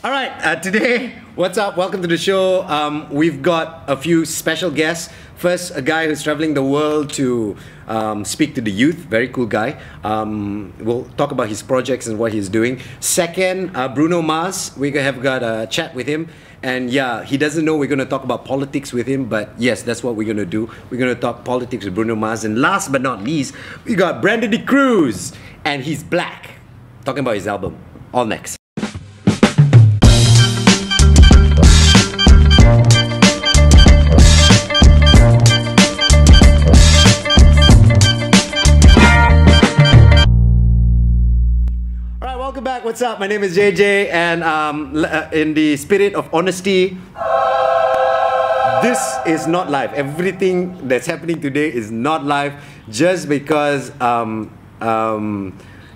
All right, today, what's up? Welcome to the show. We've got a few special guests. First, a guy who's traveling the world to speak to the youth. Very cool guy. We'll talk about his projects and what he's doing. Second, Bruno Mars. We have got a chat with him. And yeah, he doesn't know we're going to talk about politics with him, but yes, that's what we're going to do. We're going to talk politics with Bruno Mars. And last but not least, we got Brendon Cruz, and he's black. Talking about his album. All next. Welcome back. What's up? My name is JJ, and in the spirit of honesty, this is not live. Everything that's happening today is not live, just because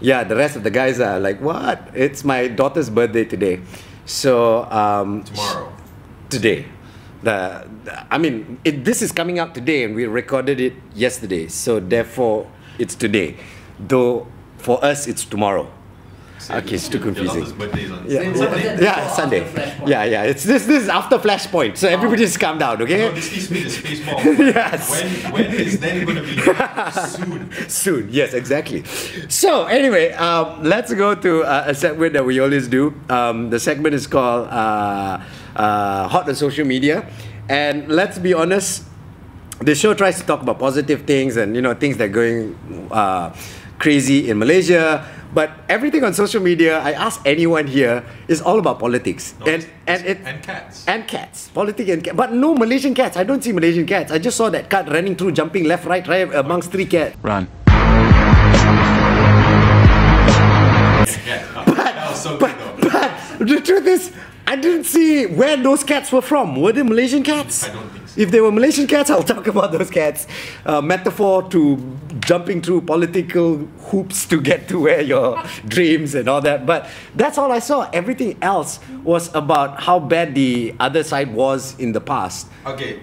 yeah, the rest of the guys are like, what? It's my daughter's birthday today, so tomorrow. Today. I mean, this is coming out today, and we recorded it yesterday, so therefore it's today. Though for us, it's tomorrow. Okay, it's too confusing. Yeah, Sunday. Yeah. This is after Flashpoint, so everybody just calm down, okay? No, this needs to be the space ball. Yes. When is then going to be? Soon. Soon, yes, exactly. So anyway, let's go to a segment that we always do. The segment is called Hot on Social Media, and let's be honest, the show tries to talk about positive things and things that are going crazy in Malaysia. But everything on social media, I ask anyone here, is all about politics. No, and cats. And cats. Politics and cats. But no Malaysian cats. I don't see Malaysian cats. I just saw that cat running through, jumping left, right amongst three cats. Run. But the truth is, I didn't see where those cats were from. Were they Malaysian cats? I don't think so. If they were Malaysian cats, I'll talk about those cats. Metaphor to jumping through political hoops to get to where your dreams and all that. But that's all I saw. Everything else was about how bad the other side was in the past. Okay,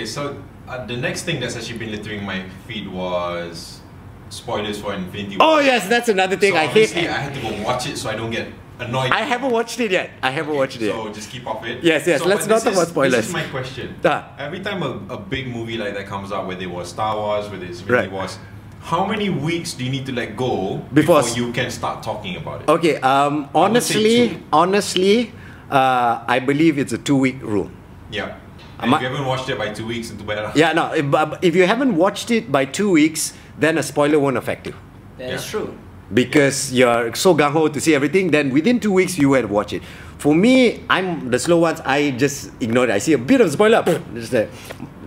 so the next thing that's actually been littering my feed was spoilers for Infinity War. Oh yes, that's another thing. So I hate. I had to go watch it so I don't get annoyed. I haven't watched it yet. So just keep off it. Yes. So, let's not talk about spoilers. This is my question. Every time a big movie like that comes out, whether it was Star Wars, whether it's Infinity Wars, how many weeks do you need to let go before you can start talking about it? Okay. Honestly, I believe it's a 2-week rule. Yeah. And if you haven't watched it by 2 weeks, it's better. Yeah, no. If you haven't watched it by 2 weeks, then a spoiler won't affect you. That's true. Because you're so gung-ho to see everything, then within 2 weeks you had to watch it. For me, I'm the slow ones. I just ignore it. I see a bit of spoiler. Just like,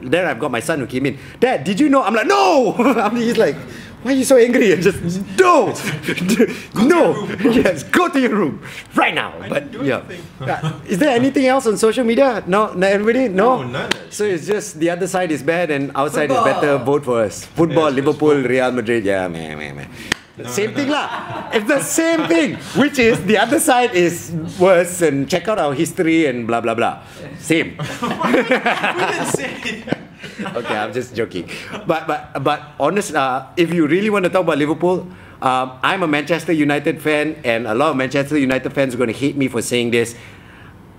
then I've got my son who came in. Dad, did you know? I'm like, no! He's like, why are you so angry? And just, no! No! Yes, go to your room right now. But yeah. Is there anything else on social media? No, everybody? No? None. So it's just the other side is bad and outside is better. Vote for us. Football, Liverpool, Real Madrid. Yeah, man. Same thing lah. It's the same thing, which is the other side is worse, and check out our history and blah blah blah. Same. We didn't say it. Okay, I'm just joking. But honest, if you really want to talk about Liverpool, I'm a Manchester United fan, and a lot of Manchester United fans are going to hate me for saying this.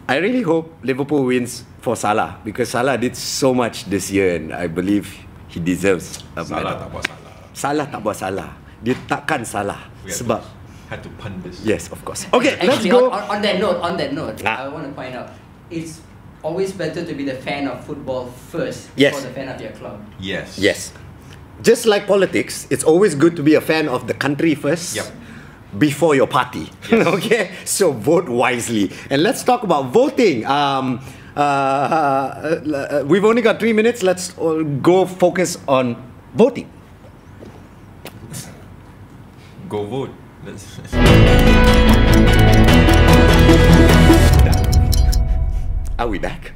I really hope Liverpool wins for Salah, because Salah did so much this year, and I believe he deserves a medal. Salah tak buat salah. Dia takkan salah sebab had to pun this. Yes, of course. Okay, actually, let's go. On that note, I want to point out, it's always better to be the fan of football first before the fan of your club. Yes. Just like politics, it's always good to be a fan of the country first. Yep. Before your party. Yes. Okay, so vote wisely. And let's talk about voting. We've only got 3 minutes. Let's go focus on voting. Go vote. Are we back?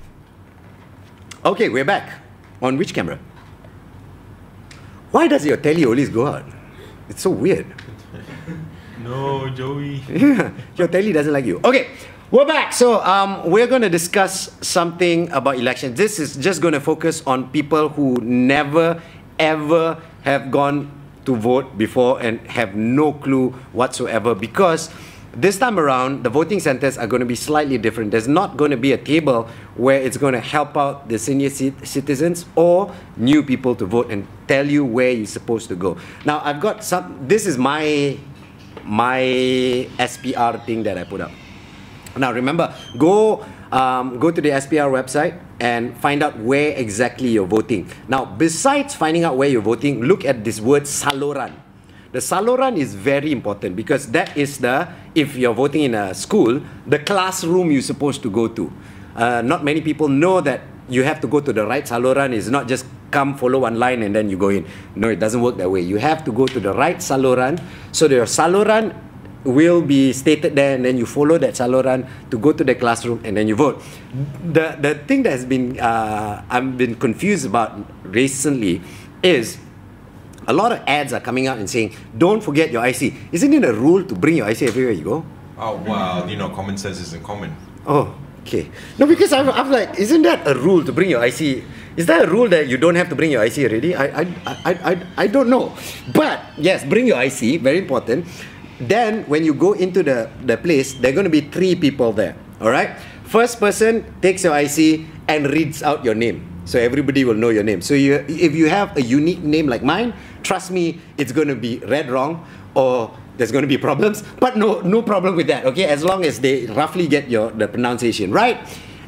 Okay, we're back. On which camera? Why does your telly always go out? It's so weird. No, Joey. Your telly doesn't like you. Okay, we're back. So we're going to discuss something about elections. This is just going to focus on people who never, ever have gone to vote before and have no clue whatsoever, because this time around, the voting centers are going to be slightly different. There's not going to be a table where it's going to help out the senior citizens or new people to vote and tell you where you're supposed to go. Now, I've got some, this is my SPR thing that I put up. Now, remember, go to the SPR website and find out where exactly you're voting. Now, besides finding out where you're voting, look at this word saluran. The saluran is very important because that is the, if you're voting in a school, the classroom you're supposed to go to. Not many people know that you have to go to the right saluran. It's not just come, follow one line and then you go in. No, it doesn't work that way. You have to go to the right saluran. So your saluran will be stated there and then you follow that saluran to go to the classroom and then you vote. The thing that has been, I've been confused about recently is a lot of ads are coming out and saying, don't forget your IC. Isn't it a rule to bring your IC everywhere you go? Oh, wow. You know, common sense isn't common. Oh, okay. No, because I'm like, isn't that a rule to bring your IC? Is that a rule that you don't have to bring your IC already? I don't know. But, yes, bring your IC. Very important. Then, when you go into the place, there are going to be 3 people there. Alright? First person takes your IC and reads out your name. So everybody will know your name. So if you have a unique name like mine, trust me, it's going to be read wrong or there's going to be problems. But no problem with that, okay? As long as they roughly get the pronunciation right.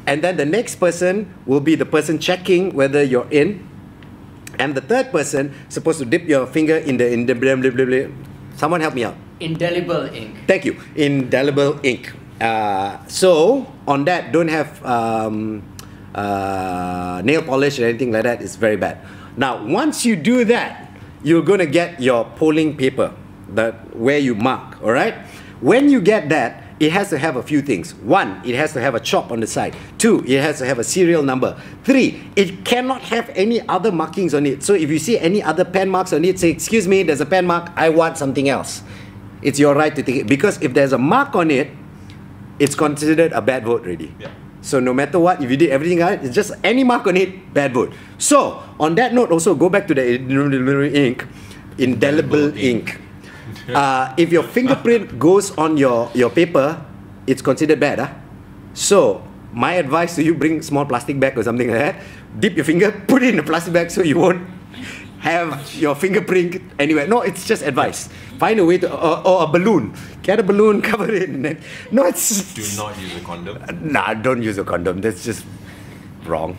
And then the next person will be the person checking whether you're in. And the third person supposed to dip your finger in the blah, blah, blah, blah. Someone help me out. Indelible ink. Thank you. Indelible ink. So on that, don't have nail polish or anything like that. It's very bad. Now, once you do that, you're going to get your polling paper, where you mark, all right? When you get that, it has to have a few things. 1, it has to have a chop on the side. 2, it has to have a serial number. 3, it cannot have any other markings on it. So if you see any other pen marks on it, say, excuse me, there's a pen mark, I want something else. It's your right to take it. Because if there's a mark on it, it's considered a bad vote already. Yeah. So no matter what, if you did everything right, it's just any mark on it, bad vote. So on that note, also go back to the indelible ink. If your fingerprint goes on your paper, it's considered bad. So my advice to you, bring small plastic bag or something like that. Dip your finger, put it in the plastic bag so you won't have your fingerprint anywhere. No, it's just advice. Find a way to, or a balloon. Get a balloon, cover it. And then, no, it's... Do not use a condom. Nah, don't use a condom. That's just wrong.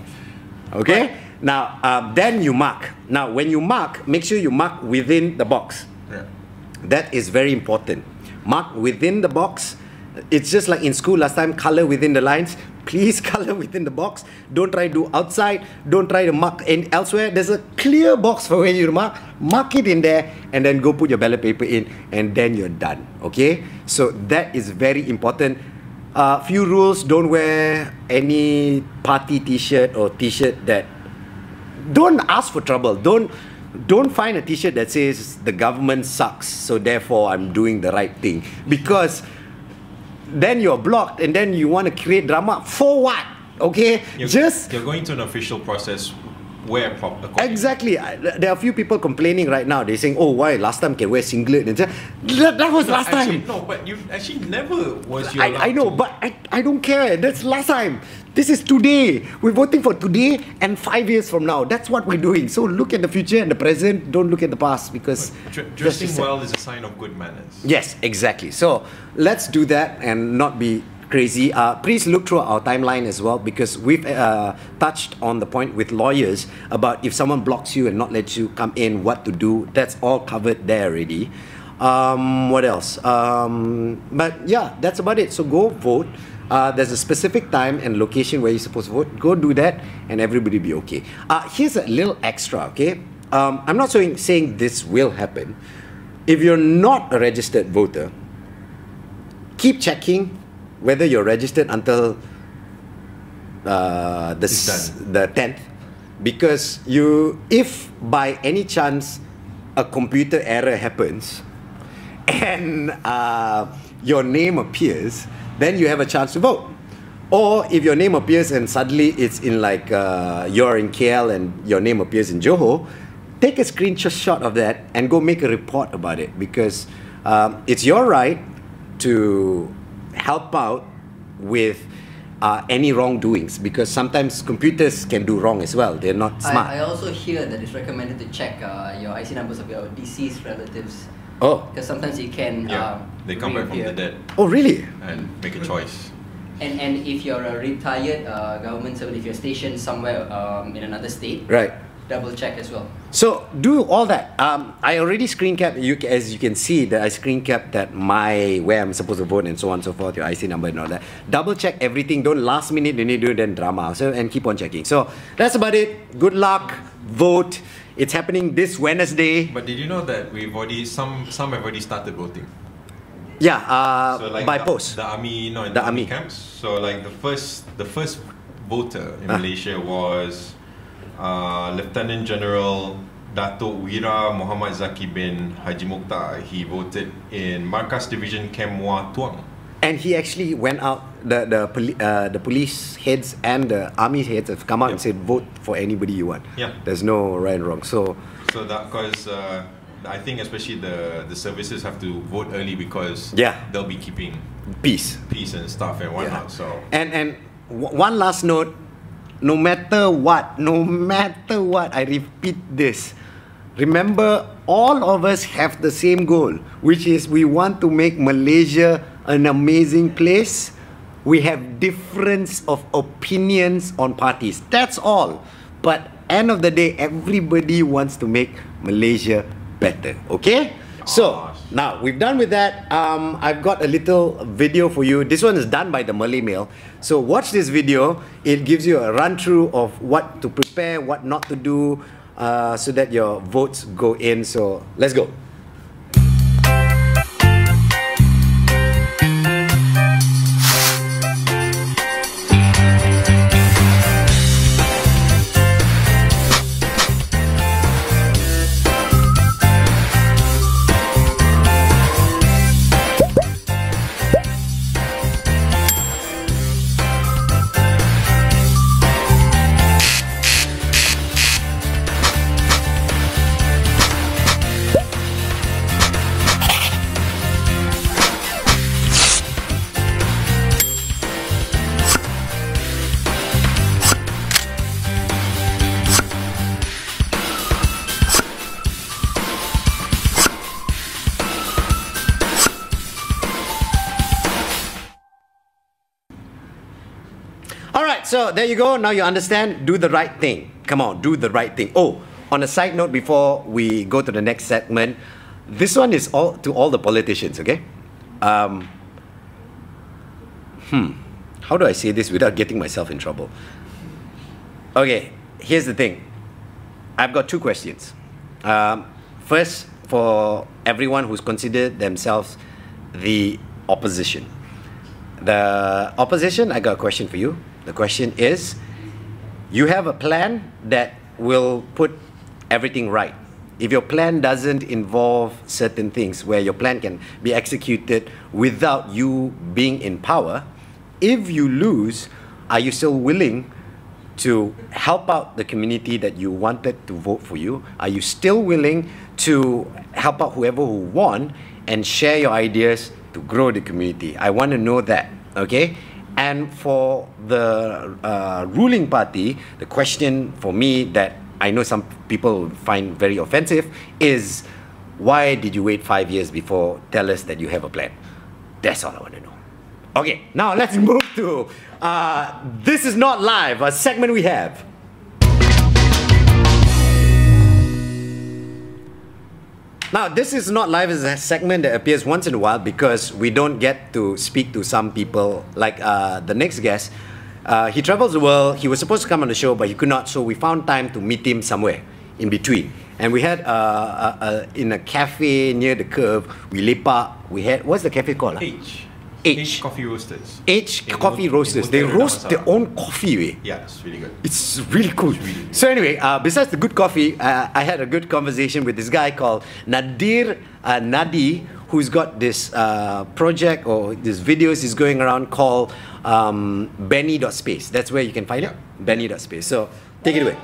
Okay? Now, then you mark. Now, when you mark, make sure you mark within the box. Yeah. That is very important. Mark within the box. It's just like in school last time, color within the lines. Please color within the box. Don't try to do outside. Don't try to mark elsewhere. There's a clear box for where you mark. Mark it in there and then go put your ballot paper in and then you're done. Okay? So that is very important. Few rules. Don't wear any party t-shirt or t-shirt that... Don't ask for trouble. Don't find a t-shirt that says the government sucks, so therefore I'm doing the right thing. Because then you're blocked and then you want to create drama. For what? Okay? You're going to an official process where exactly. There are a few people complaining right now. They're saying, oh, why last time can wear singlet? And that was last time. No, but you actually never was your I know, but I don't care. That's last time. This is today. We're voting for today and 5 years from now. That's what we're doing. So look at the future and the present. Don't look at the past because... Dressing well is a sign of good manners. Yes, exactly. So let's do that and not be crazy. Please look through our timeline as well because we've touched on the point with lawyers about if someone blocks you and not lets you come in, what to do. That's all covered there already. What else? But yeah, that's about it. So go vote. There's a specific time and location where you're supposed to vote. Go do that and everybody be okay. Here's a little extra, okay? I'm not saying this will happen. If you're not a registered voter, keep checking whether you're registered until the 10th. Because if by any chance a computer error happens and your name appears, then you have a chance to vote. Or if your name appears and suddenly it's in like you're in KL and your name appears in Johor, take a screenshot of that and go make a report about it because it's your right to help out with any wrongdoings, because sometimes computers can do wrong as well. They're not smart. I also hear that it's recommended to check your IC numbers of your deceased relatives. Oh. Because sometimes you can. They come back from the dead. Oh, really? And make a choice. And if you're a retired government servant, if you're stationed somewhere in another state, right, double check as well. So do all that. I already screen capped. As you can see, that I screen capped that where I'm supposed to vote and so on and so forth, your IC number and all that. Double check everything. Don't last minute when you do then drama. So and keep on checking. So that's about it. Good luck. Vote. It's happening this Wednesday. But did you know that some have already started voting? Yeah, so like by post. The army, in the army camps. So like the first voter in Malaysia was Lieutenant General Datuk Wira Muhammad Zaki bin Haji Mokhtar. He voted in Markas Division Camp Muar Tuang. And he actually went out. The police heads and the army heads have come out and said, vote for anybody you want. Yeah. There's no right and wrong. So that because I think especially the services have to vote early because they'll be keeping peace and stuff and whatnot. So and one last note. No matter what, I repeat this. Remember, all of us have the same goal, which is we want to make Malaysia an amazing place. We have difference of opinions on parties. That's all. But end of the day, everybody wants to make Malaysia better. Okay? So, now we've done with that. I've got a little video for you. This one is done by the Malay Mail. So watch this video. It gives you a run through of what to prepare, what not to do, so that your votes go in. So let's go. So there you go. Now you understand. Do the right thing. Come on, do the right thing. Oh, on a side note, before we go to the next segment, this one is all to all the politicians. Okay. How do I say this without getting myself in trouble? Okay. Here's the thing. I've got two questions. First, for everyone who's considered themselves the opposition. The opposition, I got a question for you. The question is, you have a plan that will put everything right. If your plan doesn't involve certain things, where your plan can be executed without you being in power, if you lose, are you still willing to help out the community that you wanted to vote for you? Are you still willing to help out whoever who won and share your ideas to grow the community? I want to know that, okay? And for the ruling party, the question for me that I know some people find very offensive is, why did you wait 5 years before tell us that you have a plan? That's all I want to know. Okay, now let's move to This Is Not Live, a segment we have. Now, This Is Not Live is a segment that appears once in a while because we don't get to speak to some people like the next guest. He travels the world. He was supposed to come on the show, but he could not, so we found time to meet him somewhere in between. And we had in a cafe near the curve, we lepak. We had, what's the cafe called? H Coffee Roasters. H Coffee Roasters. They roast their own coffee. Yeah, it's really good. It's really cool. It's really good. So anyway, besides the good coffee, I had a good conversation with this guy called Nadir, Nahdi, who's got this project or these videos he's going around called Benny.space. That's where you can find it. Benny.space. So take it away.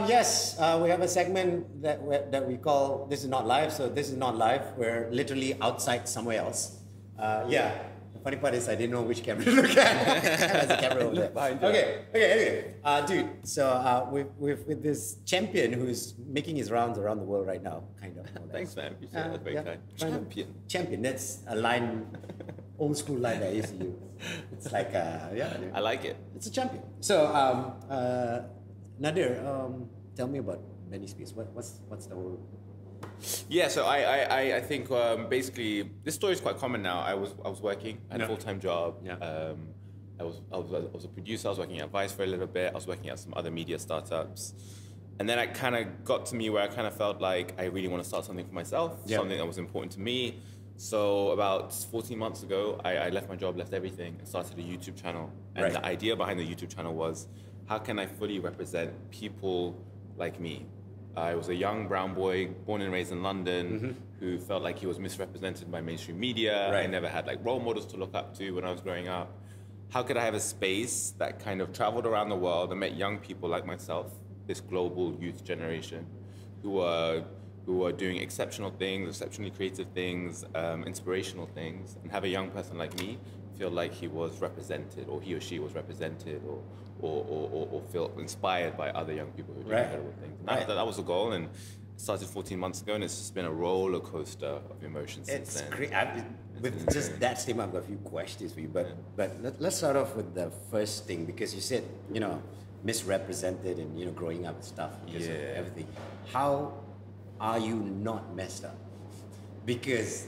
Yes, we have a segment that we call This Is Not Live. So this is not live. We're literally outside somewhere else. Yeah. The funny part is I didn't know which camera to look at. There's a camera over there. Okay. Anyway, dude. So with this champion who's making his rounds around the world right now, kind of. Thanks, man. You said that very kind. Champion. That's a line, old school line that I used to use. It's like yeah. I like it. It's a champion. So Nadir, tell me about Benny Spears. What's the whole? Yeah, so I think basically this story is quite common now. I was working, I had a full-time job. Yeah. I was a producer. I was working at Vice for a little bit. I was working at some other media startups, and then it kind of got to me where I kind of felt like I really want to start something for myself, something that was important to me. So about 14 months ago, I left my job, left everything, and started a YouTube channel. And the idea behind the YouTube channel was, how can I fully represent people like me? I was a young brown boy, born and raised in London, who felt like he was misrepresented by mainstream media. I never had like role models to look up to when I was growing up. How could I have a space that kind of traveled around the world and met young people like myself, this global youth generation, who are doing exceptional things, exceptionally creative things, inspirational things, and have a young person like me feel like he was represented, or he or she was represented, or feel inspired by other young people who are doing incredible things. And that was the goal, and it started 14 months ago, and it's just been a roller coaster of emotions since then. It's great. With just that statement, I've got a few questions for you, but let's start off with the first thing, because you said, misrepresented and, growing up and stuff because of everything. How are you not messed up? Because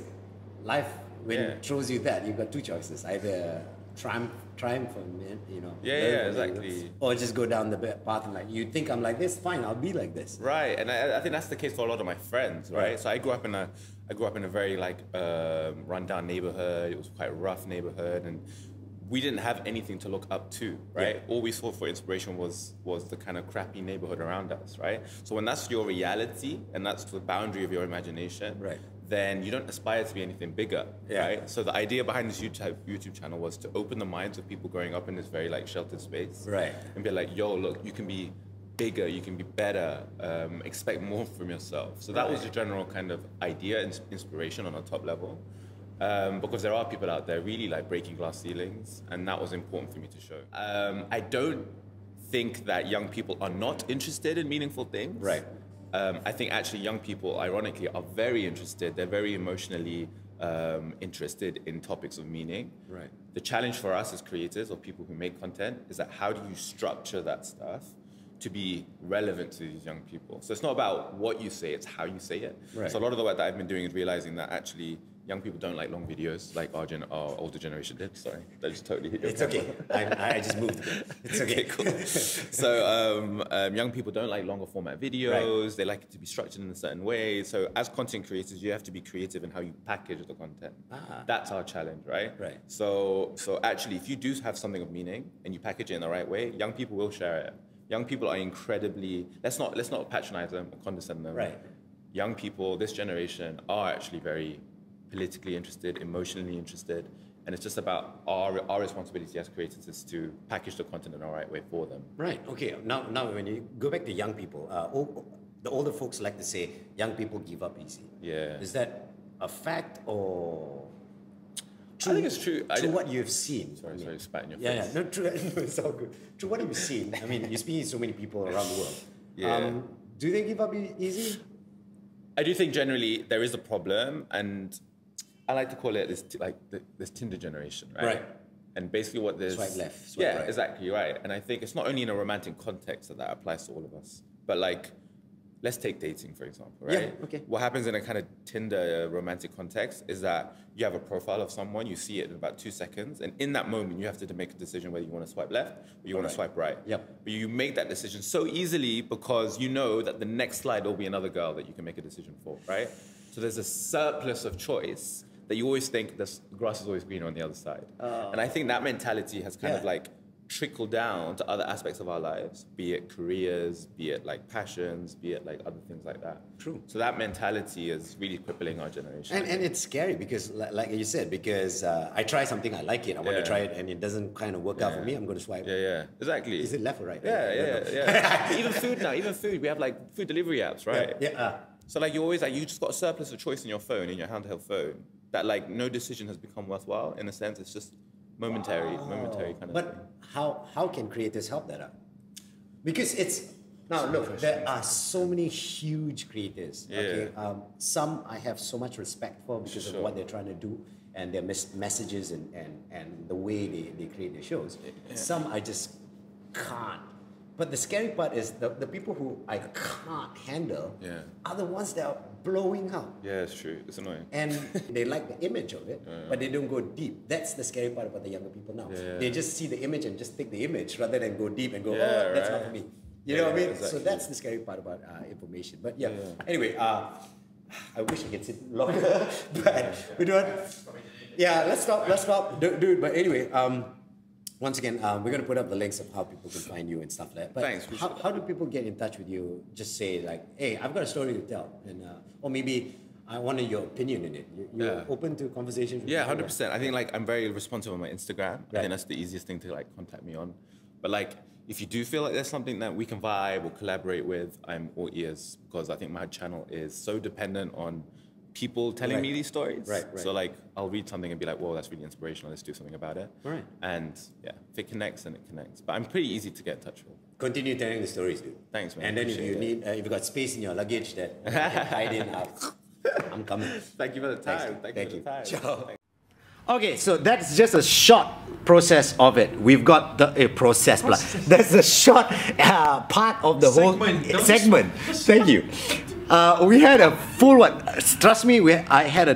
life, when it throws you that, you've got two choices: either triumph from it, exactly, or just go down the path and like, you think I'm like this, fine, I'll be like this. Right, and I think that's the case for a lot of my friends, right? So I grew up in a very like rundown neighborhood. It was quite a rough neighborhood, and we didn't have anything to look up to, right? All we saw for inspiration was the kind of crappy neighborhood around us, right? So when that's your reality and that's the boundary of your imagination, then you don't aspire to be anything bigger, right? So the idea behind this YouTube channel was to open the minds of people growing up in this very like sheltered space, and be like, yo, look, you can be bigger, you can be better, expect more from yourself. So that was the general kind of idea and inspiration on a top level. Because there are people out there really like breaking glass ceilings, and that was important for me to show. I don't think that young people are not interested in meaningful things. I think actually young people, ironically, are very interested. They're very emotionally interested in topics of meaning. The challenge for us as creators or people who make content is that how do you structure that stuff to be relevant to these young people? So it's not about what you say, it's how you say it. So a lot of the work that I've been doing is realizing that actually young people don't like long videos like our older generation did. Sorry, that just totally hit your It's okay. I just moved a bit. It's okay. Cool. So young people don't like longer format videos. They like it to be structured in a certain way. So as content creators, you have to be creative in how you package the content. That's our challenge, right? So actually, if you do have something of meaning and you package it in the right way, young people will share it. Young people are incredibly, let's not patronize them or condescend them. Young people, this generation, are actually very politically interested, emotionally interested, and it's just about our responsibility as creators is to package the content in the right way for them. Okay. Now when you go back to young people, the older folks like to say young people give up easy. Is that a fact or? I think it's true. Through what you've seen. Sorry, spat in your face. No, true. No, it's all good. Through what you've seen, I mean, you're speaking to so many people around the world. Do they give up easy? I do think generally there is a problem, and I like to call it this Tinder generation, right? And basically what there's... Swipe left, swipe right. Exactly, right. And I think it's not only in a romantic context that applies to all of us, but like, let's take dating, for example, right? What happens in a kind of Tinder romantic context is that you have a profile of someone, you see it in about 2 seconds, and in that moment, you have to make a decision whether you want to swipe left or you want to swipe right. But you make that decision so easily because you know that the next slide will be another girl that you can make a decision for, right? So there's a surplus of choice that you always think the grass is always greener on the other side. And I think that mentality has kind of like trickled down to other aspects of our lives, be it careers, be it like passions, be it like other things like that. So that mentality is really crippling our generation. And it's scary because, like you said, because I try something, I like it, I want to try it, and it doesn't kind of work out for me, I'm going to swipe. Exactly. Is it left or right? Even food now, we have like food delivery apps, right? So like you always like, you just got a surplus of choice in your phone, in your handheld phone. that like no decision has become worthwhile. In a sense, it's just momentary kind of. But how can creators help that out? Because it's now look, there are so many huge creators. Yeah. Okay, some I have so much respect for because of what they're trying to do and their messages and the way they create their shows. Yeah. Some I just can't. But the scary part is the people who I can't handle are the ones that are blowing up. Yeah, it's true. It's annoying. And they like the image of it, but they don't go deep. That's the scary part about the younger people now. Yeah. They just see the image and just take the image rather than go deep and go, oh, that's not for me. You know what I mean? Exactly. So that's the scary part about information. But anyway, I wish I could sit longer, but we don't. Yeah, let's stop. Dude, but anyway, once again, we're going to put up the links of how people can find you and stuff like that. But thanks. How do people get in touch with you? Just say like, hey, I've got a story to tell, and or maybe I wanted your opinion in it. You're open to conversations with people? 100%. I think like I'm very responsive on my Instagram. I think that's the easiest thing to like contact me on. But like, if you do feel like there's something that we can vibe or collaborate with, I'm all ears, because I think my channel is so dependent on people telling me these stories. Right. So like, I'll read something and be like, whoa, that's really inspirational. Let's do something about it. Right. And yeah, if it connects, then it connects. But I'm pretty easy to get in touch with. Continue telling the stories, dude. Thanks, man. And then if you need, if you've got space in your luggage that you can hide in, I'm coming. Thank you for the time. Thank you for the time. Ciao. Okay, so that's just a short process of it. We've got the process. That's a short part of the whole segment. Thank you. We had a full one. Trust me, I had a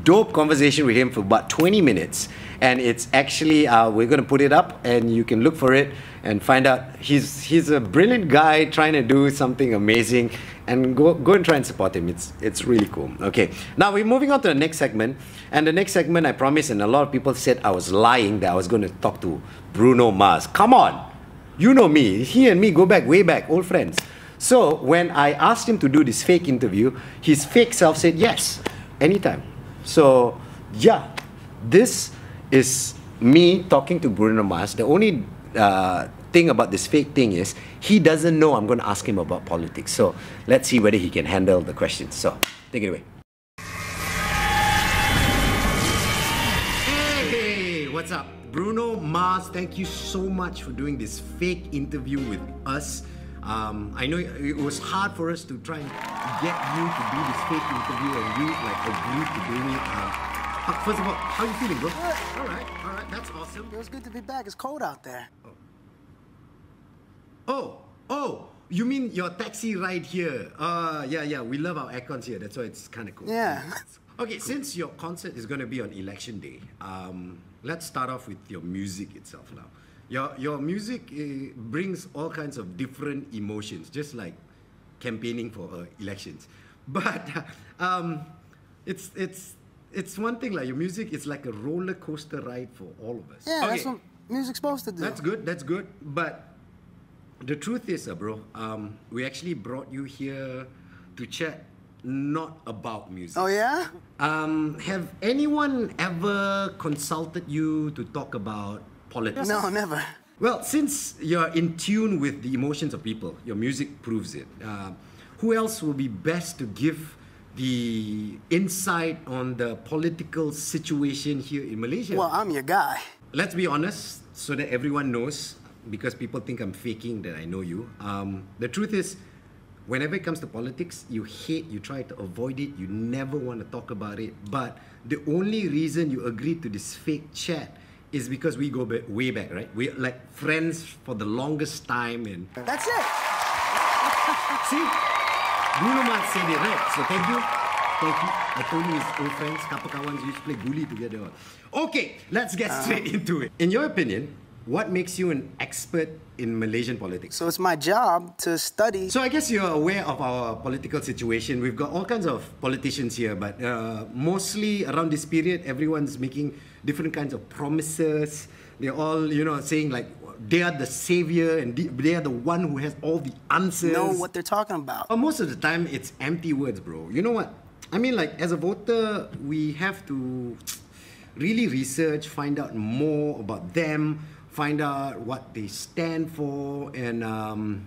dope conversation with him for about 20 minutes. And it's actually, we're going to put it up and you can look for it and find out. He's a brilliant guy trying to do something amazing, and go and try and support him. It's really cool. Okay, now we're moving on to the next segment. And the next segment, I promise, and a lot of people said I was lying that I was going to talk to Bruno Mars. Come on, you know me. He and me go back, way back, old friends. So when I asked him to do this fake interview, his fake self said yes, anytime. So yeah, this is me talking to Bruno Mars. The only thing about this fake thing is he doesn't know I'm going to ask him about politics. So let's see whether he can handle the questions. So take it away. Hey, what's up? Bruno Mars, thank you so much for doing this fake interview with us. I know it was hard for us to try and get you to do this fake interview, and you like agreed to doing it. First of all, how are you feeling, bro? Good. All right, that's awesome. It was good to be back. It's cold out there. Oh, you mean your taxi ride here? Yeah, we love our aircons here. That's why it's kind of cool. Yeah. Okay, since your concert is going to be on election day, let's start off with your music itself now. Your music brings all kinds of different emotions, just like campaigning for elections. But it's one thing, like your music is like a roller coaster ride for all of us. Yeah, that's what music's supposed to do. That's good. But the truth is, bro, we actually brought you here to chat not about music. Oh yeah? Have anyone ever consulted you to talk about politics? No, never. Well, since you're in tune with the emotions of people, your music proves it. Who else will be best to give the insight on the political situation here in Malaysia? Well, I'm your guy. Let's be honest, so that everyone knows, because people think I'm faking that I know you. The truth is, whenever it comes to politics, you try to avoid it, you never want to talk about it. But the only reason you agreed to this fake chat is because we go way back, right? We're like friends for the longest time, and that's it. See? Bruno Mars said it, right? So thank you. I told you his old friends, Kapakawans, used to play guli together. Okay, let's get straight into it. In your opinion, what makes you an expert in Malaysian politics? So it's my job to study. So I guess you're aware of our political situation. We've got all kinds of politicians here, but mostly around this period, everyone's making different kinds of promises. They're all, saying like they are the savior and they are the one who has all the answers. Know what they're talking about. But most of the time, it's empty words, bro. You know what? I mean, like, as a voter, we have to really research, find out more about them, find out what they stand for, and know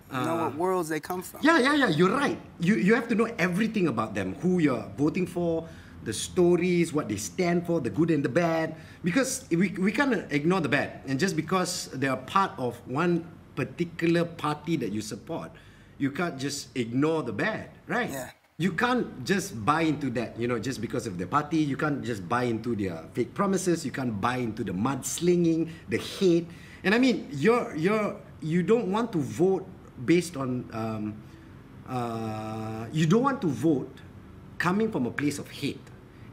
what worlds they come from. Yeah, you're right. You have to know everything about them, who you're voting for, the stories, what they stand for, the good and the bad. Because we can't ignore the bad. And just because they are part of one particular party that you support, you can't just ignore the bad, right? Yeah. You can't just buy into that, just because of their party. You can't just buy into their fake promises. You can't buy into the mudslinging, the hate. And I mean, you don't want to vote based on, you don't want to vote coming from a place of hate.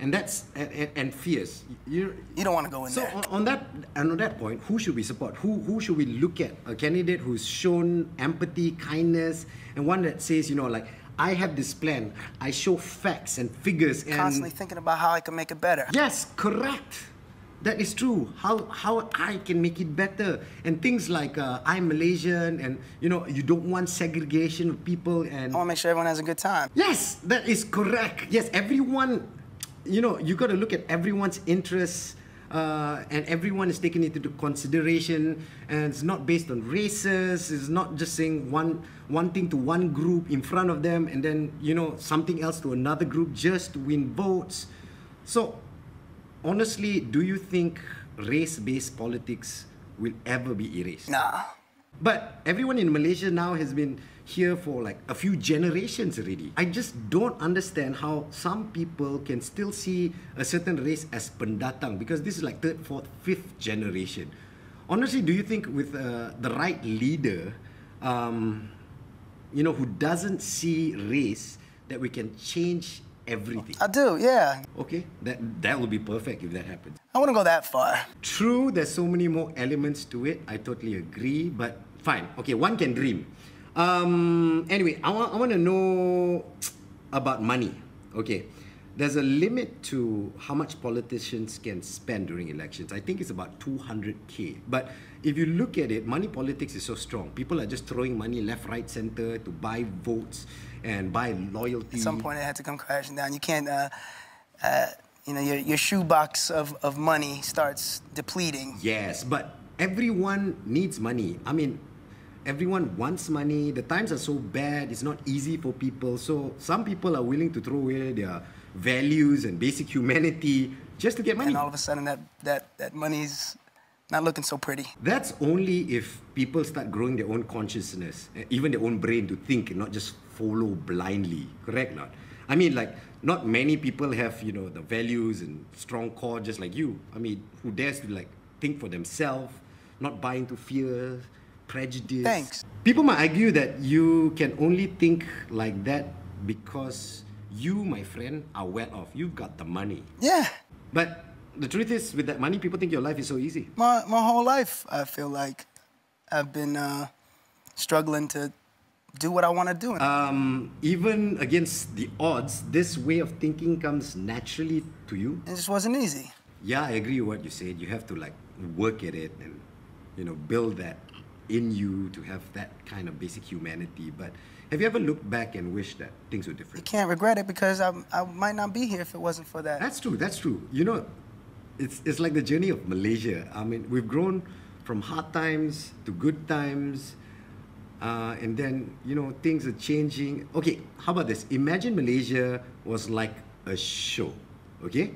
And that's, and fears. You don't want to go in there. So on that point, who should we support? Who should we look at? A candidate who's shown empathy, kindness, and one that says, like, I have this plan. I show facts and figures. And constantly thinking about how I can make it better. Yes, correct. That is true. How I can make it better. And things like I'm Malaysian, and you don't want segregation of people, and I want to make sure everyone has a good time. Yes, that is correct. Yes, everyone, you got to look at everyone's interests, and everyone is taken into consideration, and it's not based on races. It's not just saying one thing to one group in front of them, and then something else to another group just to win votes. So honestly, do you think race-based politics will ever be erased? Nah. But everyone in Malaysia now has been here for like a few generations already. I just don't understand how some people can still see a certain race as pendatang, because this is like third, fourth, fifth generation. Honestly, do you think with the right leader, who doesn't see race, that we can change everything? I do, yeah. Okay, that would be perfect if that happens. I wouldn't go that far. True, there's so many more elements to it. I totally agree, but fine. Okay, one can dream. Anyway, I want to know about money. Okay, there's a limit to how much politicians can spend during elections. I think it's about 200K. But if you look at it, money politics is so strong. People are just throwing money left, right, center to buy votes and buy loyalty. At some point, it had to come crashing down. You can't, your shoebox of money starts depleting. Yes, but everyone needs money. I mean, everyone wants money. The times are so bad. It's not easy for people. So some people are willing to throw away their values and basic humanity just to get money. And all of a sudden, that money's not looking so pretty. That's only if people start growing their own consciousness, even their own brain to think and not just follow blindly. Correct, not? I mean, like, not many people have, the values and strong core just like you. I mean, who dares to, like, think for themselves, not buy into fear, prejudice. Thanks. People might argue that you can only think like that because you, my friend, are well off. You've got the money. Yeah. But the truth is, with that money, people think your life is so easy. My whole life, I feel like I've been struggling to do what I want to do. Even against the odds, this way of thinking comes naturally to you. It just wasn't easy. Yeah, I agree with what you said. You have to like work at it and build that in you to have that kind of basic humanity. But have you ever looked back and wished that things were different? You can't regret it because I might not be here if it wasn't for that. That's true. That's true. It's like the journey of Malaysia. I mean, we've grown from hard times to good times. And then, things are changing. Okay, how about this? Imagine Malaysia was like a show, okay?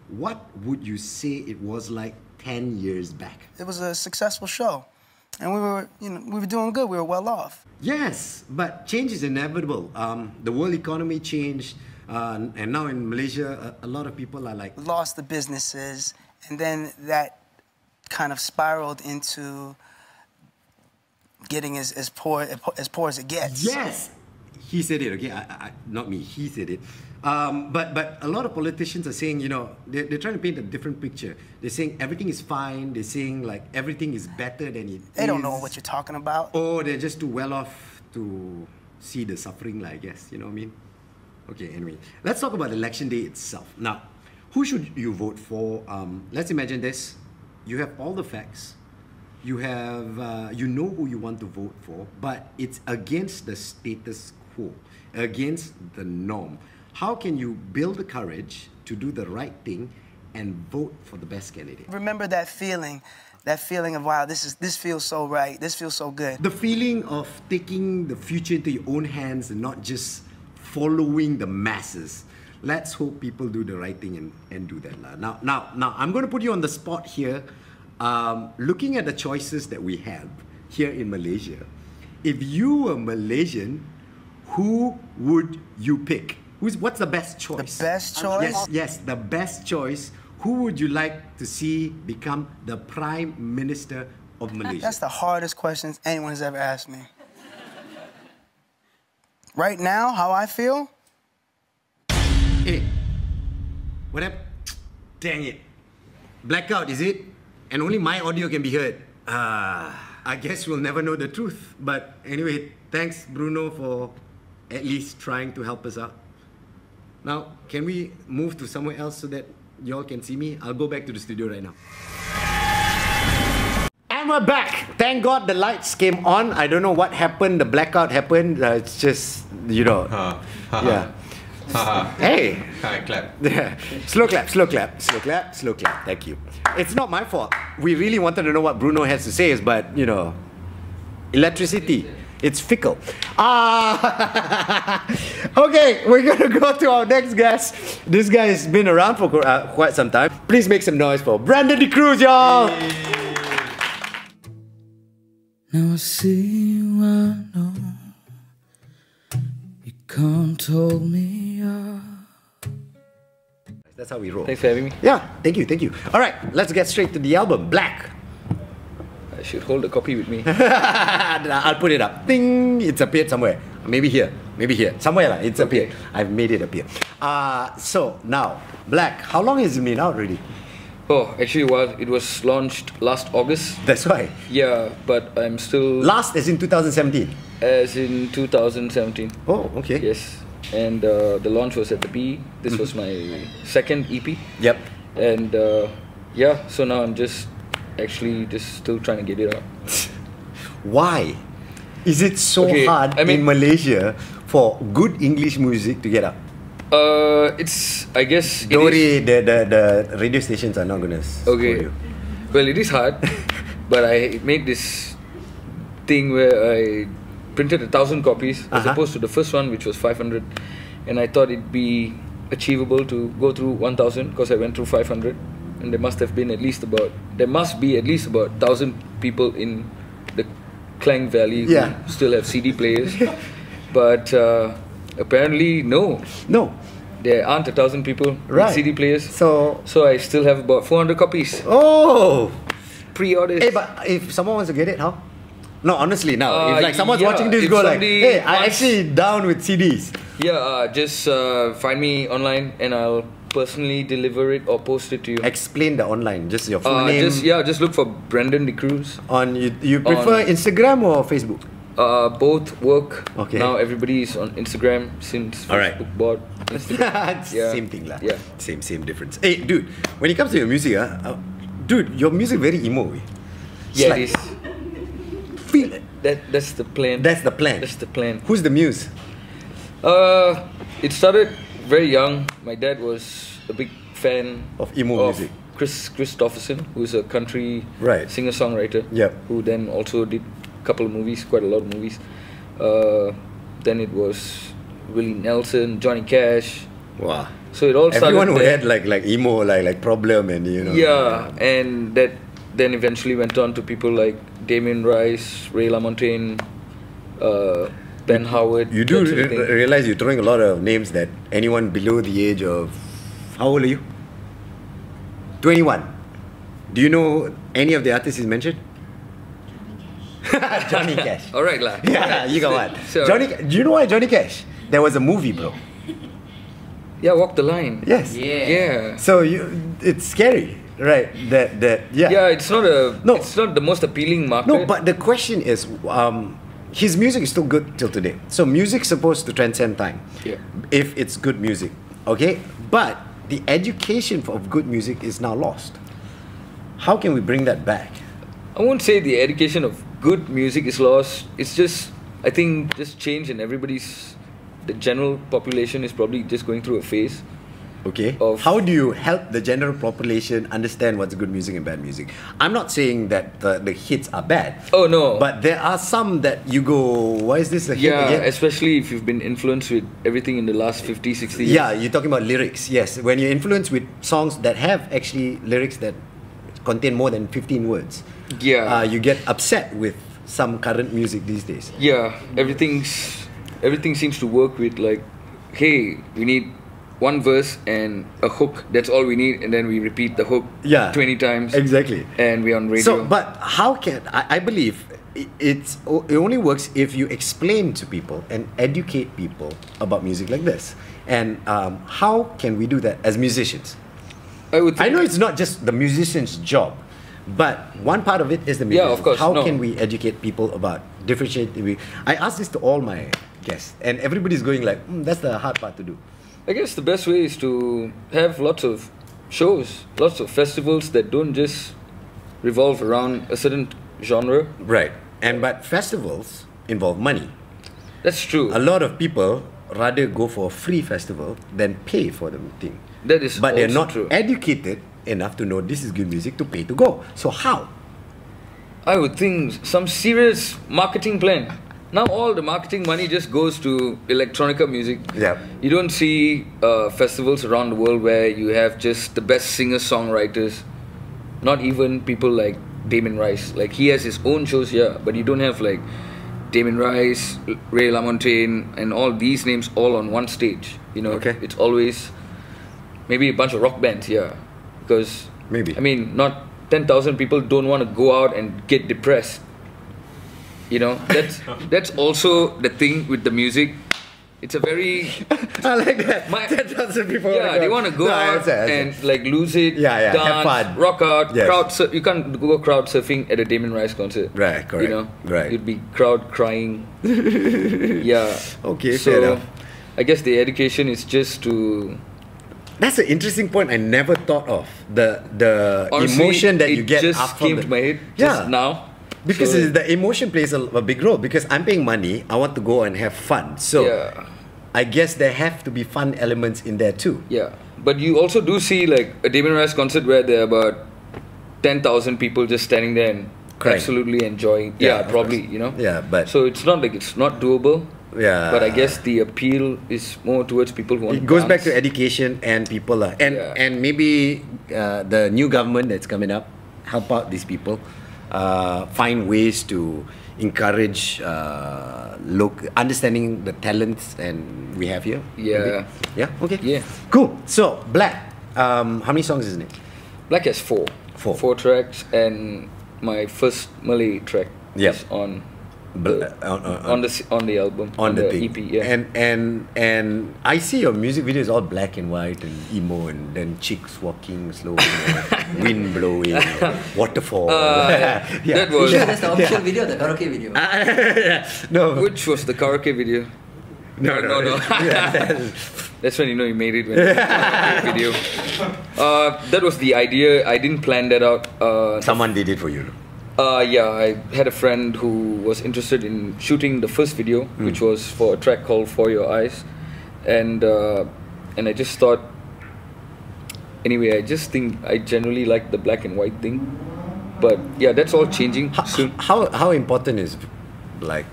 What would you say it was like 10 years back? It was a successful show. And we were doing good. We were well off. Yes, but change is inevitable. The world economy changed. And now in Malaysia, a lot of people are like... Lost the businesses. And then that kind of spiraled into... getting as poor as it gets. Yes, he said it. Okay, not me. He said it. But a lot of politicians are saying, they're trying to paint a different picture. They're saying everything is fine. They're saying like everything is better than it is. They don't know what you're talking about. Or they're just too well off to see the suffering, I guess. You know what I mean? Okay. Anyway, let's talk about election day itself. Now, who should you vote for? Let's imagine this: you have all the facts. You have, you know who you want to vote for, but it's against the status quo, against the norm. How can you build the courage to do the right thing and vote for the best candidate? Remember that feeling of, wow, this feels so right, this feels so good. The feeling of taking the future into your own hands and not just following the masses. let's hope people do the right thing and do that. Now, I'm going to put you on the spot here. Looking at the choices that we have here in Malaysia, if you were Malaysian, who would you pick? What's the best choice? The best choice? Yes, the best choice. Who would you like to see become the Prime Minister of Malaysia? That's the hardest questions anyone has ever asked me. Right now, how I feel? Hey, what happened? Dang it. Blackout, is it? And only my audio can be heard. I guess we'll never know the truth. But anyway, thanks Bruno for at least trying to help us out. Now, can we move to somewhere else so that y'all can see me? I'll go back to the studio right now. And we're back. Thank God the lights came on. I don't know what happened. The blackout happened. It's just, you know. Yeah. Hey. Clap. Yeah. Slow clap, slow clap, slow clap, slow clap. Thank you. It's not my fault. We really wanted to know what Bruno has to say, but you know, electricity. It's fickle. Okay, we're gonna go to our next guest. This guy has been around for quite some time. Please make some noise for Brendon the Cruz, y'all. Now I see you, I know you can't hold me up. That's how we roll. Thanks for having me. Yeah, thank you, thank you. All right, let's get straight to the album, Black. I should hold a copy with me. I'll put it up. Ding! It's appeared somewhere. Maybe here. Maybe here. Somewhere lah. It's appeared. I've made it appear. So now, Black. How long has it been out already? Oh, actually, it was launched last August. That's why. Yeah, but I'm still... Last as in 2017? As in 2017. Oh, okay. Yes. And the launch was at the B. This was my second EP. Yep. And yeah, so now I'm just still trying to get it out. Why is it so hard in Malaysia for good English music to get out? It's, I guess... Don't worry, the radio stations are not gonna score you. Well, it is hard, but I made this thing where I printed 1,000 copies as opposed to the first one, which was 500, and I thought it'd be achievable to go through 1,000 because I went through 500, and there must be at least about 1,000 people in the Klang Valley who still have CD players, but apparently no, there aren't 1,000 people with CD players. So I still have about 400 copies. Oh, pre-orders. Hey, but if someone wants to get it, how? No, honestly, now if like someone's watching this, go like, hey, I'm actually down with CDs. Yeah, just find me online and I'll personally deliver it or post it to you. Explain the online, just your full name. Just look for Brendon the Cruz. On you prefer Instagram or Facebook? Both work. Okay. Now everybody is on Instagram since Facebook bought Instagram. Same thing lah. Yeah. Same difference. Hey, dude, when it comes to your music, dude, your music very emo. Yeah, it is. Feel it. That's the plan. That's the plan. That's the plan. Who's the muse? It started very young. My dad was a big fan of emo music. Chris Christopherson, who's a country singer-songwriter. Yep. Who then also did a couple of movies, quite a lot of movies. Then it was Willie Nelson, Johnny Cash. Wow. So it all started. Everyone who had like emo, like Problem, and you know. Yeah, and that then eventually went on to people like Damien Rice, Ray LaMontagne, Ben Howard. You do realize you're throwing a lot of names that anyone below the age of... How old are you? 21. Do you know any of the artists he's mentioned? Johnny Cash. All right, lah. Yeah, you got one. So, do you know why Johnny Cash? There was a movie, bro. Yeah, Walk the Line. Yes. Yeah. So it's scary, right? Yeah, it's not it's not the most appealing market. No, but the question is, his music is still good till today. So music's supposed to transcend time. Yeah. If it's good music, okay. But the education of good music is now lost. How can we bring that back? I won't say the education of good music is lost. It's just, I think, just change, and the general population is probably just going through a phase Okay. Of How do you help the general population understand what's good music and bad music? I'm not saying that the hits are bad. Oh no. But there are some that you go, why is this a hit yeah, again? especially if you've been influenced with everything in the last 50, 60 years. Yeah, you're talking about lyrics. Yes, when you're influenced with songs that have actually lyrics that contain more than 15 words. Yeah. You get upset with some current music these days. Yeah, everything seems to work with like, hey, we need one verse and a hook. That's all we need, and then we repeat the hook 20 times. Exactly. And we're on radio. So, but how can I believe it only works if you explain to people and educate people about music like this. And how can we do that as musicians? I know it's not just the musician's job, but one part of it is the musician. Yeah, of course. How can we educate people about differentiating? I ask this to all my guests, and everybody's going like, that's the hard part to do. I guess the best way is to have lots of shows, lots of festivals that don't just revolve around a certain genre. Right. But festivals involve money. That's true. A lot of people rather go for a free festival than pay for the thing. That is But they're also not true. educated enough to know this is good music to pay to go. So how? I would think some serious marketing plan. Now all the marketing money just goes to electronica music. Yeah. You don't see festivals around the world where you have just the best singer-songwriters. Not even people like Damon Rice. Like he has his own shows here, but you don't have like Damon Rice, Ray LaMontagne, and all these names all on one stage. You know, Okay. it's always maybe a bunch of rock bands here, because Maybe. I mean, not 10,000 people don't want to go out and get depressed. You know, that's also the thing with the music. It's a very I like that. My- 10,000 people. yeah, they want to go out and like lose it, Yeah, dance, have fun. rock out, Yes. you can't go crowd surfing at a Damon Rice concert. Right, correct. You know, Right. you'd be crowd crying. Yeah. Okay, so fair enough. I guess the education is just to That's an interesting point I never thought of. The honestly, emotion that you it get just after came to my head just Yeah. now. Because So- the emotion plays a big role. Because I'm paying money, I want to go and have fun. So Yeah. I guess there have to be fun elements in there too. Yeah, but you also do see like a Damon Rice concert where there are about 10,000 people just standing there and Crying. absolutely enjoying. Yeah, Yeah, of probably, course. you know. Yeah, but So it's not like it's not doable. Yeah. But I guess the appeal is more towards people who want it goes back dance. to education and people and maybe the new government that's coming up help out these people, find ways to encourage understanding the talents and we have here. Yeah. Maybe? Yeah. Okay. Yeah. Cool. So Black, how many songs is it? Black has four. Four. 4 tracks, and my first Malay track Yep. is on On the album, on the thing. EP. Yeah. And I see your music videos all black and white and emo, and then chicks walking slow, wind blowing, waterfall. That was Sure, that's the official video, the karaoke video. No, which was the karaoke video. no. That's when you know you made it. When you made the video. That was the idea. I didn't plan that out. Someone did it for you. Yeah, I had a friend who was interested in shooting the first video, which was for a track called "For Your Eyes," and I just thought. Anyway, I just think I generally like the black and white thing, but yeah, that's all changing soon. How important is like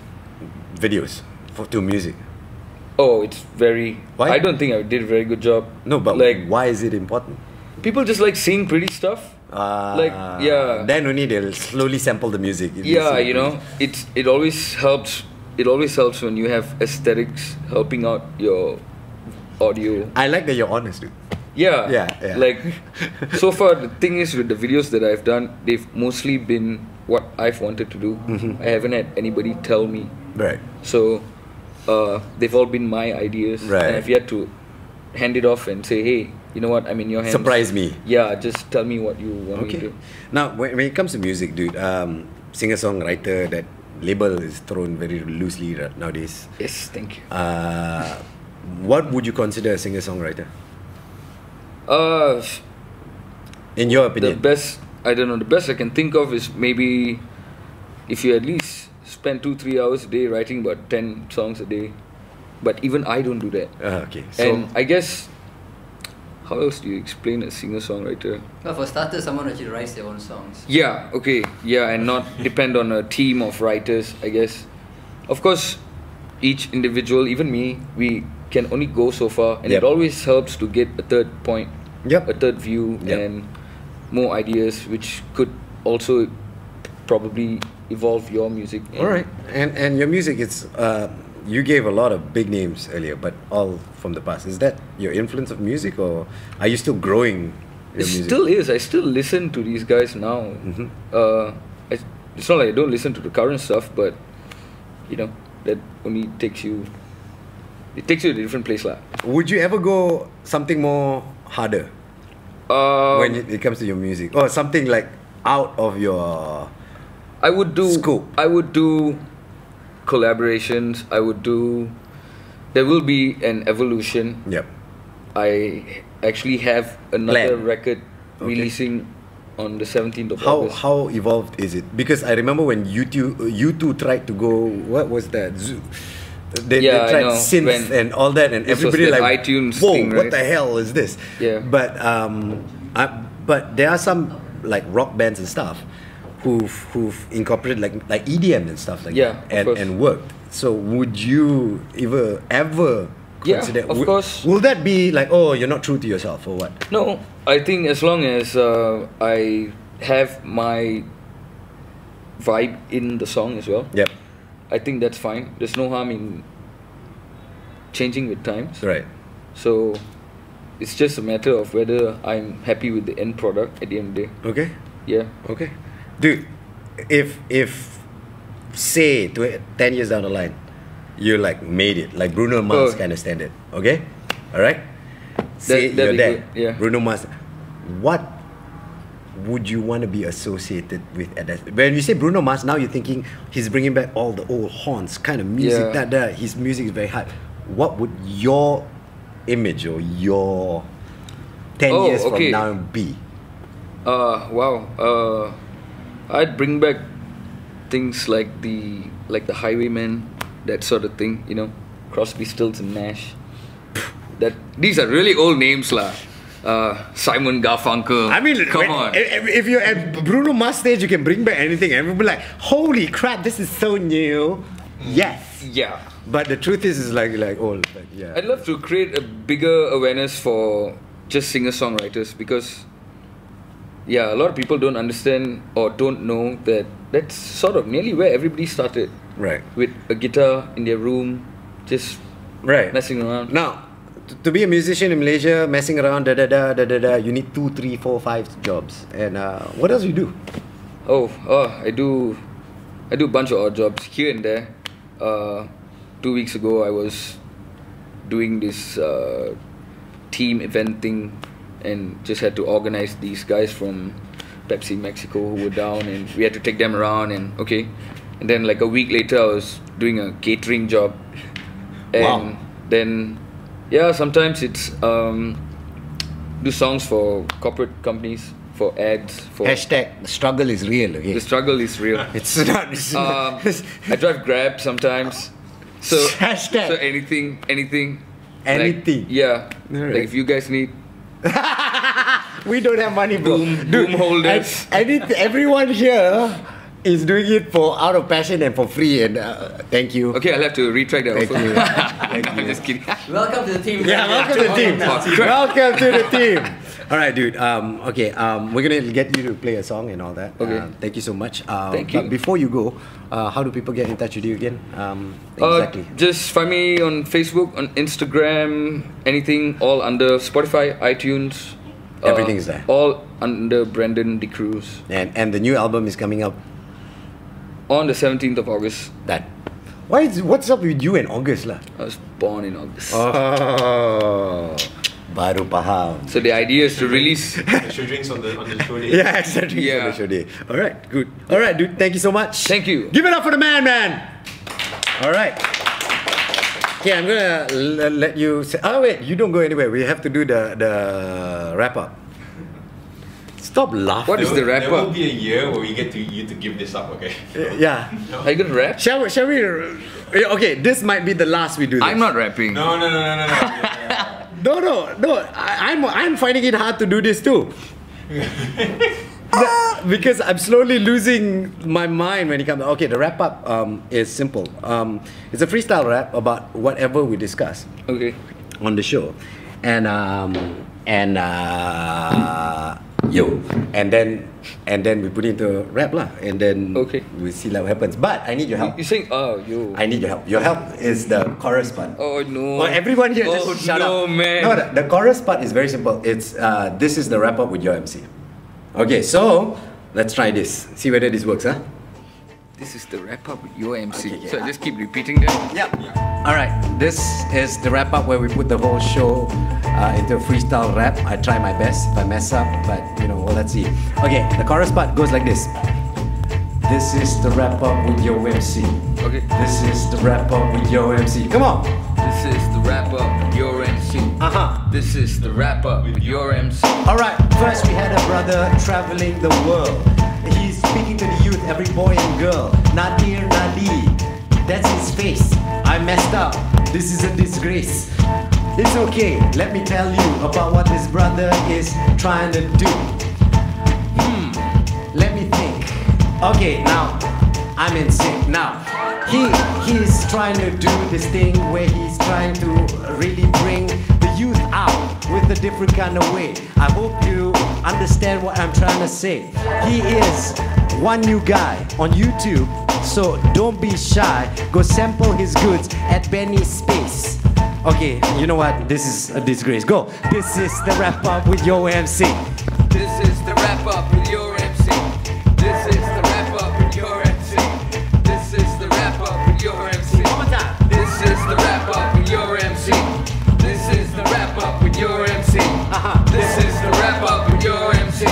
videos to music? Oh, it's very. Why? I don't think I did a very good job. No, but like why is it important? people just like seeing pretty stuff. Like, yeah. Then only they'll slowly sample the music. if they Yeah, see you know, it always helps. It always helps when you have aesthetics helping out your audio. I like that you're honest, dude. Yeah, Yeah. Like, so far the thing is with the videos that I've done, they've mostly been what I've wanted to do. I haven't had anybody tell me. Right. So, they've all been my ideas, Right. and I've yet to hand it off and say, hey, you know what, I'm in your hands. Surprise me. Yeah, just tell me what you want me to Okay. do. Now, when it comes to music, dude, singer-songwriter, that label is thrown very loosely nowadays. Yes, thank you. What would you consider a singer-songwriter? Uh, In your the opinion? best, I don't know, the best I can think of is maybe if you at least spend 2-3 hours a day writing about 10 songs a day. But even I don't do that. Okay. So, And I guess how else do you explain a singer-songwriter? Well, for starters, someone actually writes their own songs. Yeah, okay, yeah, and not depend on a team of writers, I guess. Of course, each individual, even me, we can only go so far, and it always helps to get a third point, a third view, and more ideas, which could also probably evolve your music. All right, and your music, it's you gave a lot of big names earlier, but all from the past. Is that your influence of music, or are you still growing your It music? still is. I still listen to these guys now. It's not like I don't listen to the current stuff, but you know, that only takes you. It takes you to a different place, lah. Would you ever go something more harder when it comes to your music, or something like out of your? I would do scope. I would do collaborations. I would do. There will be an evolution. Yep. I actually have another Plan. record releasing on the 17th of How August. how evolved is it? Because I remember when you two tried to go. What was that? They Yeah, I tried know. synth When and all that, and this was everybody the like, iTunes whoa, thing, what right? the hell is this? Yeah. But there are some like rock bands and stuff who've incorporated like EDM and stuff like Yeah, that, of course. and worked. So would you ever Yeah, consider? of course. Will that be like, oh, you're not true to yourself or what? No, I think as long as I have my vibe in the song as well, Yep. I think that's fine. There's no harm in changing with times. Right. So it's just a matter of whether I'm happy with the end product at the end of the day. Okay. Yeah. Okay. Dude, if say 10 years down the line, you like made it, like Bruno Mars kind of standard, okay? All right? Say that'd you're be there, good, yeah. Bruno Mars. What would you want to be associated with at that? When you say Bruno Mars, now you're thinking he's bringing back all the old horns kind of music. Yeah. His music is very hype. What would your image or your 10 years from okay. now be? Wow. I'd bring back things like the Highwaymen, that sort of thing. You know, Crosby, Stills, and Nash. These are really old names, lah. Simon Garfunkel. I mean, come on. If you're at Bruno Mars stage, you can bring back anything. Everybody like, holy crap, this is so new. Yes. Yeah. But the truth is like old. Like, yeah. I'd love to create a bigger awareness for just singer-songwriters, because a lot of people don't understand or don't know that that's sort of nearly where everybody started. Right. With a guitar in their room, just Right. messing around. Now, to be a musician in Malaysia, messing around, you need 2, 3, 4, 5 jobs. And what else you do? I do a bunch of odd jobs here and there. 2 weeks ago, I was doing this team event thing, and just had to organize these guys from Pepsi Mexico who were down, and we had to take them around, and then like a week later I was doing a catering job, and then sometimes it's do songs for corporate companies, for ads, for Hashtag the struggle is real. Okay? the struggle is real. It's not. It's not. I drive Grab sometimes. So Hashtag. so anything. Anything. Like if you guys need We don't have money, bro. boom holders. Everyone here is doing it out of passion and for free. And thank you. Okay, I'll have to retract that Thank offer. you. I'm just kidding. Welcome to the team. Yeah, welcome to the team. Oh, crap. Welcome to the team. All right, dude. We're gonna get you to play a song and all that. Okay. Thank you so much. Thank you. But before you go, how do people get in touch with you again? Exactly. Just find me on Facebook, on Instagram, anything, all under Spotify, iTunes. Everything is there. All under Brendon the Cruz. And the new album is coming up. On the 17th of August. What's up with you in August lah? I was born in August. Oh, baru faham. So the idea is to release. Extra drinks on the show day. Yeah, exactly. Yeah. On the show day. All right, good. All right, dude. Thank you so much. Thank you. Give it up for the man. All right. Okay, I'm gonna let you say. Oh wait, you don't go anywhere. We have to do the wrap up. Stop laughing. What is the wrap There will up? be a year where we get you to give this up, okay? Yeah. Are you gonna rap? Shall we? Okay, this might be the last we do this. I'm not rapping. No. No. I'm finding it hard to do this too. Because I'm slowly losing my mind when it comes. Okay, the wrap up is simple. It's a freestyle rap about whatever we discuss. Okay. On the show, and then we put it into rap lah, and then okay, we see like what happens. But I need your help. You saying yo? I need your help. Your help is the chorus part. Oh no! Everyone here just shut up. Man. No, the chorus part is very simple. It's this is the wrap up with your MC. Okay, so let's try this. See whether this works, huh? This is the wrap up with your MC. Okay, So I just keep repeating that. Yep. All right. This is the wrap up where we put the whole show into a freestyle rap. I try my best. If I mess up, but well, let's see. Okay, the chorus part goes like this. This is the wrap up with your MC. Okay. This is the wrap up with your MC. Come on. This is the wrap up with your MC. This is the wrap up with your MC. All right. First, we had a brother traveling the world. He's speaking to the youth, every boy and girl. Nadir, that's his face. I messed up. This is a disgrace. It's okay. Let me tell you about what this brother is trying to do. Let me think. Okay, now I'm in sync. Now he's trying to do this thing where he's trying to really bring the youth out with a different kind of way. I hope you understand what I'm trying to say. He is one new guy on YouTube, so don't be shy. Go sample his goods at Benny's Space. Okay, you know what? This is a disgrace. Go. This is the wrap up with your MC. This is the wrap up with your MC. This is the wrap up with your MC. This is the wrap up with your MC. One more time. This is the wrap up with your MC. This is the wrap up with your MC. This is the wrap up with your MC.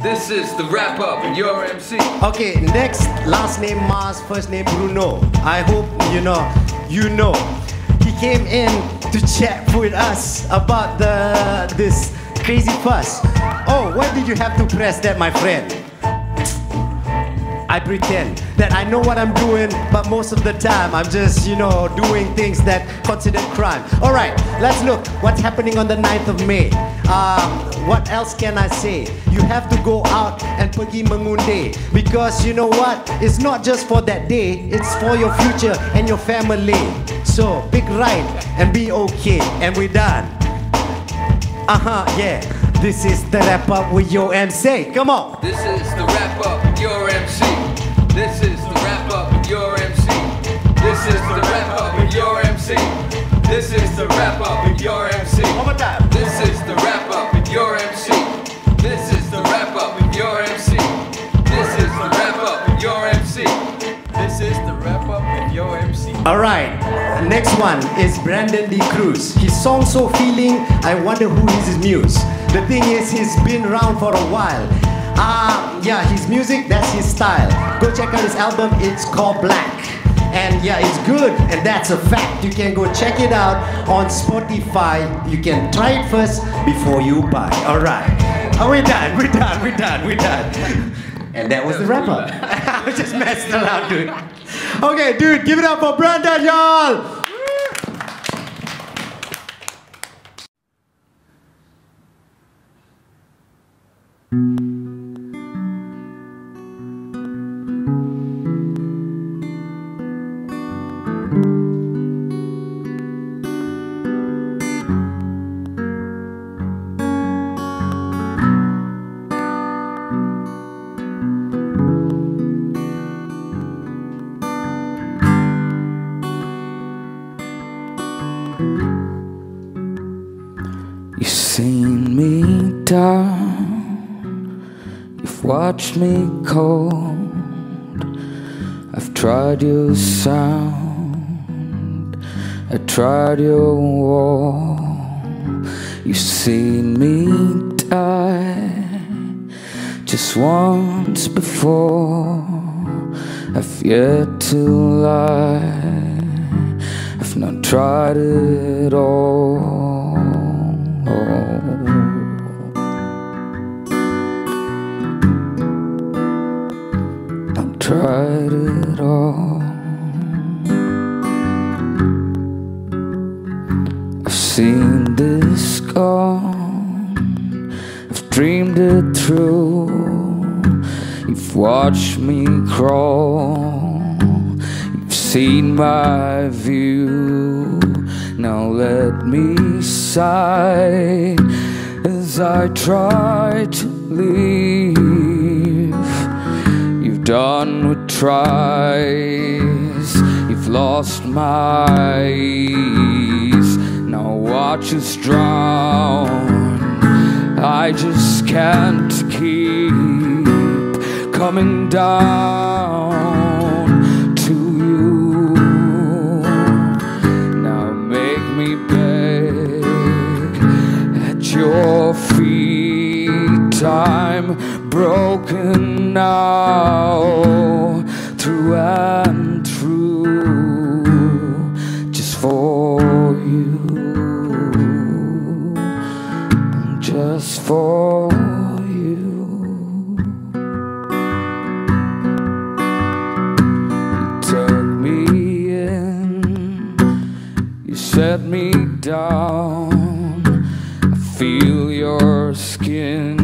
This is the wrap up with your MC. Okay, next, last name Mars, first name Bruno. I hope you know. He came in to chat with us about this crazy fuss. Oh, why did you have to press that, my friend? I pretend that I know what I'm doing, but most of the time I'm just, doing things that considered crime. Alright, let's look what's happening on the 9th of May. What else can I say? You have to go out and pergi mengunde, because you know what? It's not just for that day, it's for your future and your family. So pick right and be okay, and we're done. Yeah. This is the wrap up with your MC. Come on. This is the wrap up with your MC. This is the wrap up with your MC. This is the wrap up with your MC. This is the wrap up with your MC. One more time. This is the wrap up with your MC. This is the wrap up with your MC. This is the wrap up with your MC. This is the wrap up with your MC. Alright, next one is Brendon Cruz. His song So Feeling, I wonder who is his muse. The thing is, he's been around for a while. His music, that's his style. Go check out his album, it's called Black. And yeah, it's good, and that's a fact. You can go check it out on Spotify. You can try it first before you buy. Alright. We're done. And that was the wrap up. I just messed around, dude. Okay, dude, give it up for Brendon, y'all! You've seen me down, you've watched me cold. I've tried your sound, I tried your wall. You've seen me die just once before. I've yet to lie, I've not tried it all. I've tried it all. I've seen this gone, I've dreamed it through. You've watched me crawl, you've seen my view. Now let me sigh as I try to leave. You've done what tries, you've lost my ease. Now watch us drown, I just can't keep coming down to you. Now make me beg at your feet. I'm broken now, through and through, just for you, just for you. You took me in, you set me down. I feel your skin,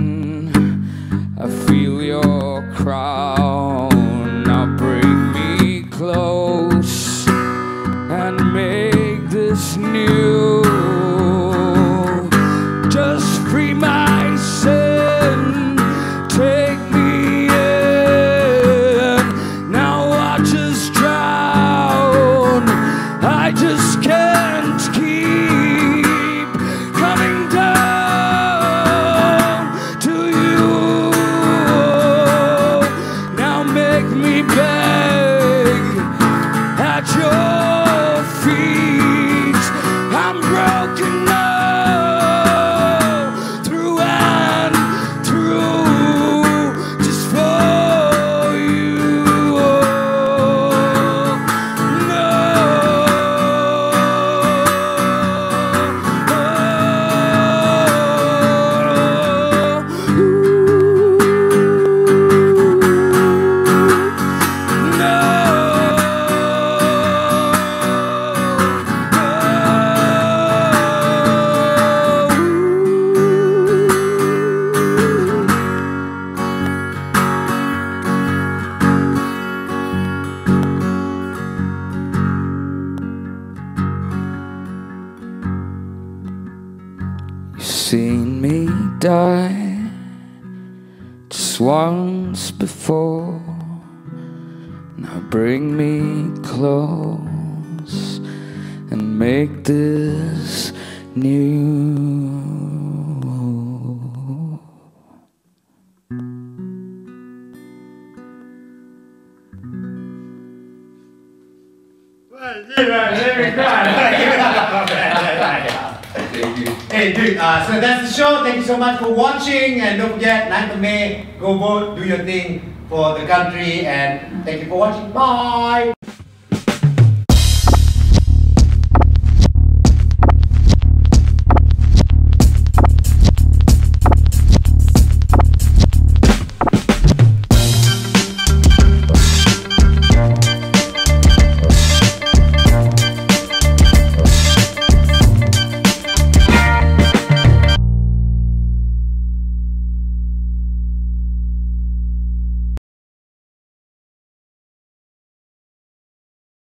I feel your crown. Now bring me close and make this new. Just free my sin, take me in. Now watch us drown, I just can't keep coming down to you. Now make me beg at your feet. I'm broken now, through and through, just for you. You've seen me die just once before. Now bring me close and make this new. Hey dude, so that's the show. Thank you so much for watching, and don't forget 9th of May, go vote, do your thing for the country, and thank you for watching. Bye!